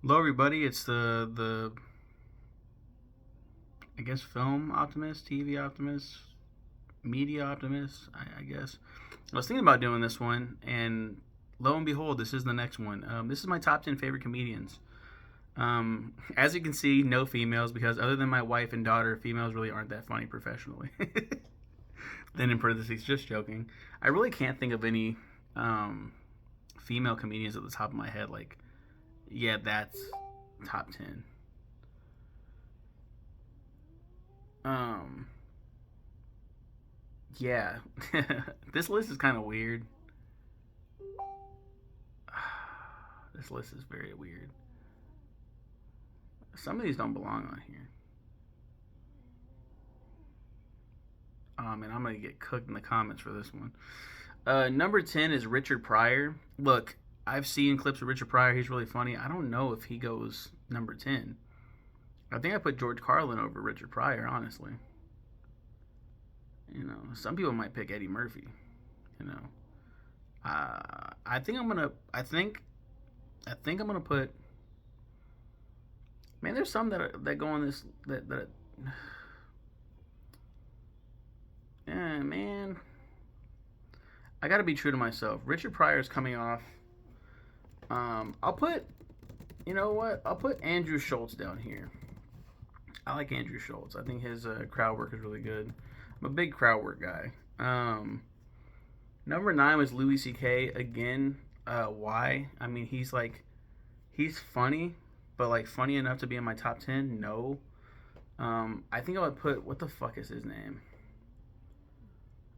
Hello, everybody. It's the I guess film optimist, TV optimist, media optimist. I guess I was thinking about doing this one, and lo and behold, this is the next one. This is my top 10 favorite comedians. As you can see, no females because other than my wife and daughter, females really aren't that funny professionally. Then in parentheses, just joking. I really can't think of any female comedians at the top of my head. Like, yeah, that's top 10. Um, yeah, this list is kind of weird. This list is very weird. Some of these don't belong on here. And I'm gonna get cooked in the comments for this one. Number 10 is Richard Pryor. Look, I've seen clips of Richard Pryor. He's really funny. I don't know if he goes number 10. I think I put George Carlin over Richard Pryor, honestly. You know, some people might pick Eddie Murphy. You know, I think I'm gonna. I think I'm gonna put. Man, there's some that go on this that. Yeah, man. I got to be true to myself. Richard Pryor is coming off. I'll put. You know what? I'll put Andrew Schultz down here. I like Andrew Schultz. I think his crowd work is really good. I'm a big crowd work guy. Number 9 was Louis C.K. again. Why? I mean, he's funny, but like funny enough to be in my top 10? No. I think I would put, what the fuck is his name?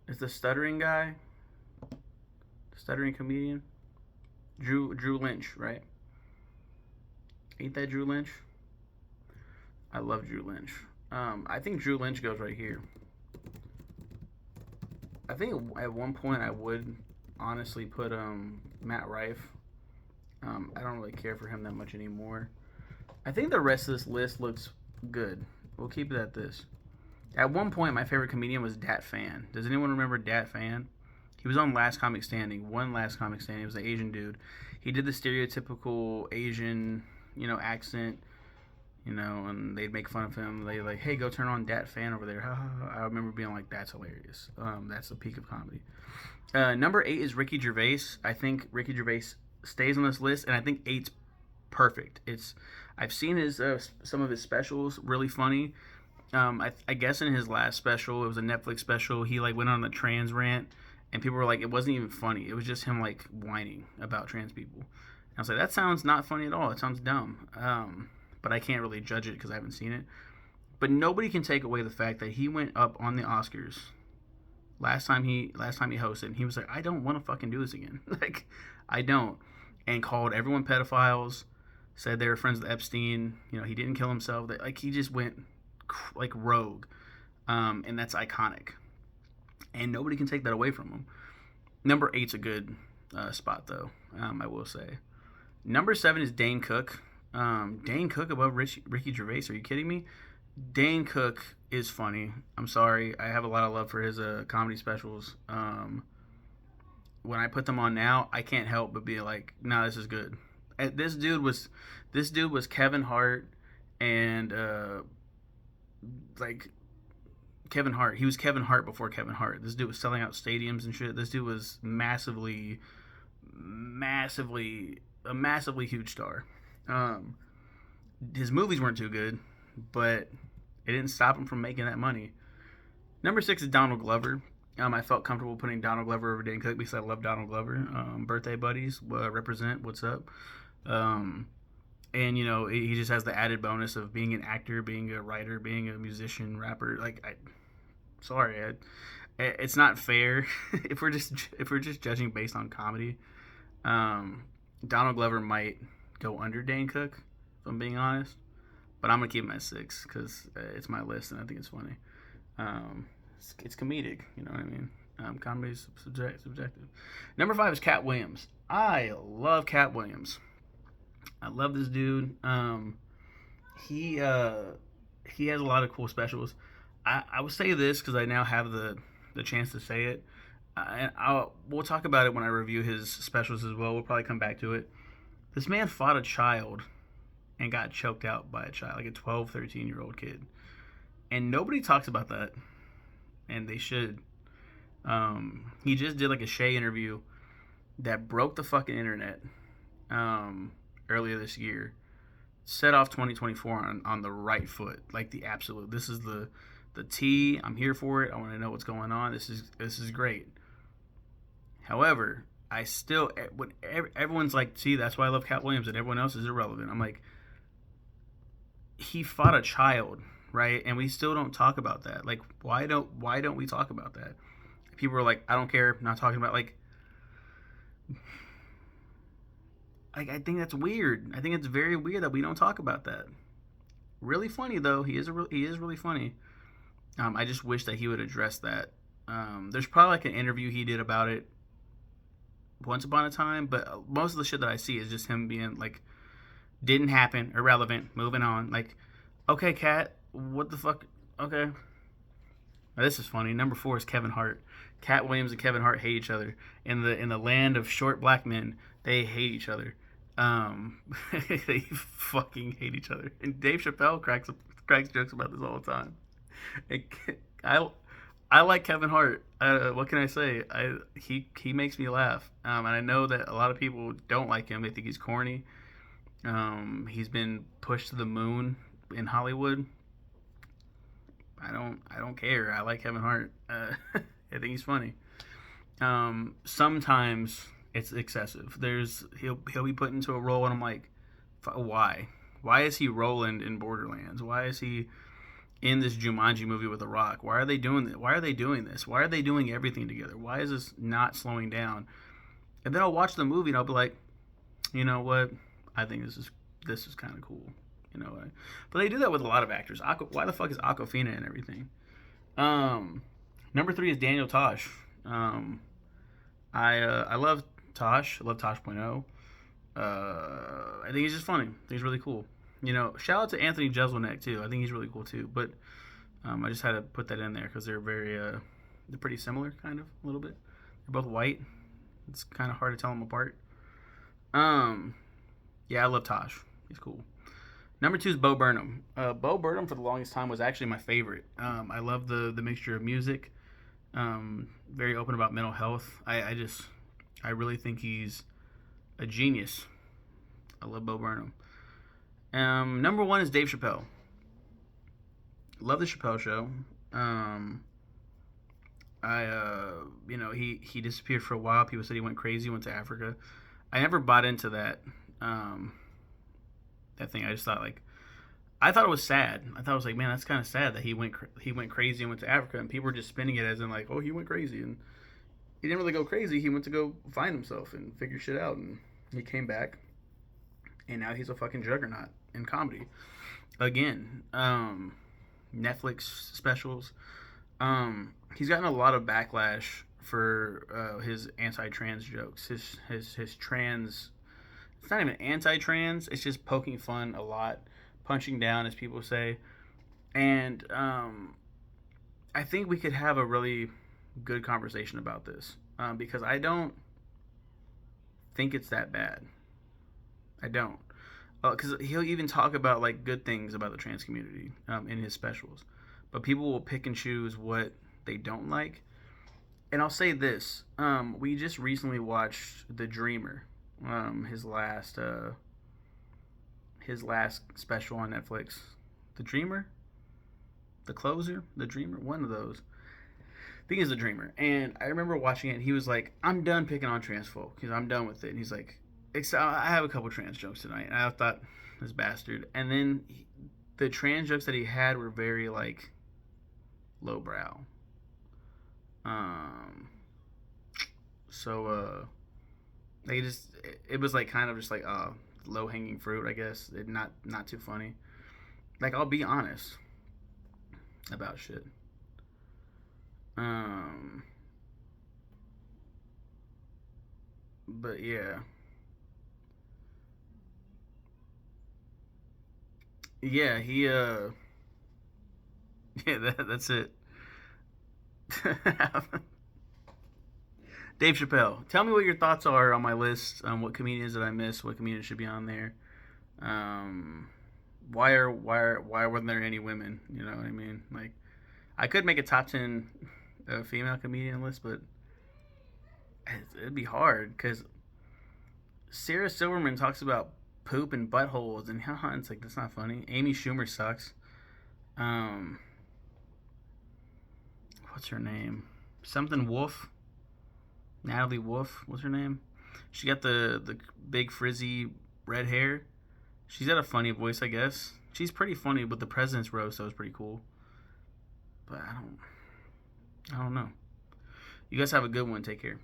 Is the stuttering guy? The stuttering comedian? Drew Lynch, right? Ain't that Drew Lynch? I love Drew Lynch. I think Drew Lynch goes right here. I think at one point I would honestly put Matt Rife. I don't really care for him that much anymore. I think the rest of this list looks good. We'll keep it at this. At one point, my favorite comedian was Dat Fan. Does anyone remember Dat Fan? He was on Last Comic Standing. One Last Comic Standing. He was an Asian dude. He did the stereotypical Asian, accent, and they'd make fun of him. They like, hey, go turn on Dat Fan over there. I remember being like, that's hilarious. That's the peak of comedy. Number 8 is Ricky Gervais. I think Ricky Gervais stays on this list, and I think 8's perfect. I've seen his some of his specials, really funny. I guess in his last special, it was a Netflix special. He like went on a trans rant, and people were like, it wasn't even funny. It was just him like whining about trans people. And I was like, that sounds not funny at all. It sounds dumb. But I can't really judge it because I haven't seen it. But nobody can take away the fact that he went up on the Oscars last time he hosted, and he was like, I don't want to fucking do this again. Like, I don't. And called everyone pedophiles. Said they were friends with Epstein. He didn't kill himself. Like, he just went like rogue, and that's iconic, and nobody can take that away from him. Number 8's a good spot though. I will say. Number 7 is Dane Cook. Dane Cook above Ricky Gervais? Are you kidding me? Dane Cook is funny. I'm sorry. I have a lot of love for his comedy specials. When I put them on now, I can't help but be like, nah, this is good. This dude was Kevin Hart and like Kevin Hart. He was Kevin Hart before Kevin Hart. This dude was selling out stadiums and shit. This dude was a massively huge star. His movies weren't too good, but it didn't stop him from making that money. Number 6 is Donald Glover. I felt comfortable putting Donald Glover over Dane Cook because I love Donald Glover. Birthday buddies, represent. What's up? And he just has the added bonus of being an actor, being a writer, being a musician, rapper. Like, it's not fair if we're just judging based on comedy. Donald Glover might go under Dane Cook, if I'm being honest, but I'm gonna keep him at 6 because it's my list and I think it's funny. It's comedic, you know what I mean. Comedy's subjective. Number 5 is Cat Williams. I love Cat Williams. I love this dude. He has a lot of cool specials. I will say this because I now have the chance to say it. And we'll talk about it when I review his specials as well. We'll probably come back to it. This man fought a child and got choked out by a child, like a 12, 13-year-old kid. And nobody talks about that, and they should. He just did like a Shay interview that broke the fucking internet earlier this year. Set off 2024 on the right foot, like the absolute. This is the T. I'm here for it. I want to know what's going on. This is great. However, I still, when everyone's like, see, that's why I love Cat Williams, and everyone else is irrelevant. I'm like, he fought a child, right? And we still don't talk about that. Like, why don't we talk about that? People are like, I don't care, not talking about, like I think that's weird. I think it's very weird that we don't talk about that. Really funny though. He is really funny. I just wish that he would address that. There's probably like an interview he did about it once upon a time, but most of the shit that I see is just him being like, didn't happen, irrelevant, moving on. Like, okay, Cat, what the fuck? Okay. Now, this is funny. Number 4 is Kevin Hart. Cat Williams and Kevin Hart hate each other. In the land of short black men, they hate each other. They fucking hate each other. And Dave Chappelle cracks jokes about this all the time. I like Kevin Hart. What can I say? He makes me laugh. And I know that a lot of people don't like him. They think he's corny. He's been pushed to the moon in Hollywood. I don't care. I like Kevin Hart. I think he's funny. Sometimes it's excessive. He'll be put into a role and I'm like, why? Why is he Roland in Borderlands? Why is he in this Jumanji movie with The Rock? Why are they doing this? Why are they doing this? Why are they doing everything together? Why is this not slowing down? And then I'll watch the movie and I'll be like, you know what? I think this is kind of cool. You know, but they do that with a lot of actors. Why the fuck is Awkwafina and everything? Number 3 is Daniel Tosh. I love Tosh. I love Tosh.0. I think he's just funny. I think he's really cool. You know, shout out to Anthony Jeselnik too. I think he's really cool too. But I just had to put that in there because they're they're pretty similar, kind of a little bit. They're both white. It's kind of hard to tell them apart. Yeah, I love Tosh. He's cool. Number 2 is Bo Burnham. Bo Burnham for the longest time was actually my favorite. I love the mixture of music. Very open about mental health. I really think he's a genius. I love Bo Burnham. Number 1 is Dave Chappelle. Love the Chappelle Show. He disappeared for a while. People said he went crazy, went to Africa. I never bought into that. That thing. I just thought I thought it was sad. I thought it was like, man, that's kind of sad that he went crazy and went to Africa, and people were just spinning it as in like, oh, he went crazy, and he didn't really go crazy. He went to go find himself and figure shit out, and he came back, and now he's a fucking juggernaut in comedy. Again, Netflix specials. He's gotten a lot of backlash for his anti-trans jokes. His trans. It's not even anti-trans. It's just poking fun a lot, punching down, as people say. And I think we could have a really good conversation about this because I don't think it's that bad. I don't. Because he'll even talk about like good things about the trans community in his specials. But people will pick and choose what they don't like. And I'll say this. We just recently watched The Dreamer. His last special on Netflix. The Dreamer? The Closer? The Dreamer? One of those. I think it's The Dreamer. And I remember watching it and he was like, I'm done picking on trans folk because I'm done with it. And he's like, I have a couple trans jokes tonight. And I thought, this bastard. And then the trans jokes that he had were very like lowbrow. It was like kind of just like low hanging fruit, I guess. Not too funny. Like, I'll be honest about shit. But yeah. Yeah, yeah, that's it. Dave Chappelle. Tell me what your thoughts are on my list. What comedians did I miss? What comedians should be on there? Why weren't there any women? You know what I mean? Like, I could make a top 10 female comedian list, but it'd be hard because Sarah Silverman talks about poop and buttholes, and haha, it's like that's not funny. Amy Schumer sucks. Um, what's her name? Something Wolf. Natalie Wolf. What's her name? She got the big frizzy red hair. She's got a funny voice, I guess. She's pretty funny with the President's Roast. That was pretty cool. But I don't know. You guys have a good one. Take care.